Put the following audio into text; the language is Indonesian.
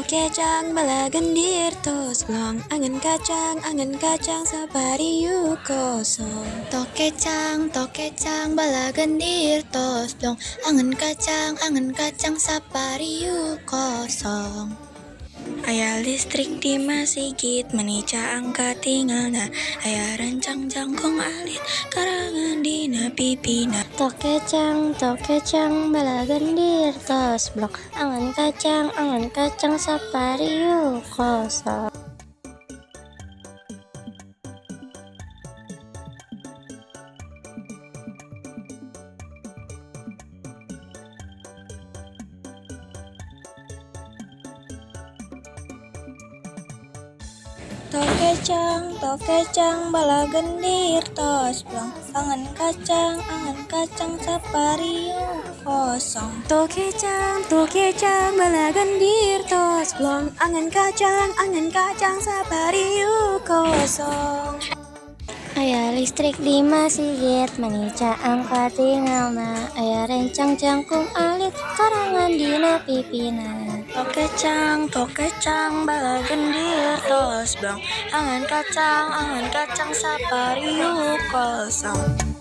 kecang bala gendir tos blong angen kacang sapariu kosong. To kecang bala gendir tos blong angen kacang sapariu kosong. Aya listrik di Masigit, menica angka tinggalna. Aya rancang jangkung alit, karangan dina pipina. To kecang bala gendir tos blok angan kacang sapariu kosong. To kecang bala gendir tos blong angan kacang sapariu kosong. To kecang bala gendir tos blong angan kacang sapariu kosong. Aya listrik di Masigit, menica angka tinggalna. Aya rencang jangkung alit, karangan dina pipina. To kecang bala gendir tos blong angan kacang sapariu kosong.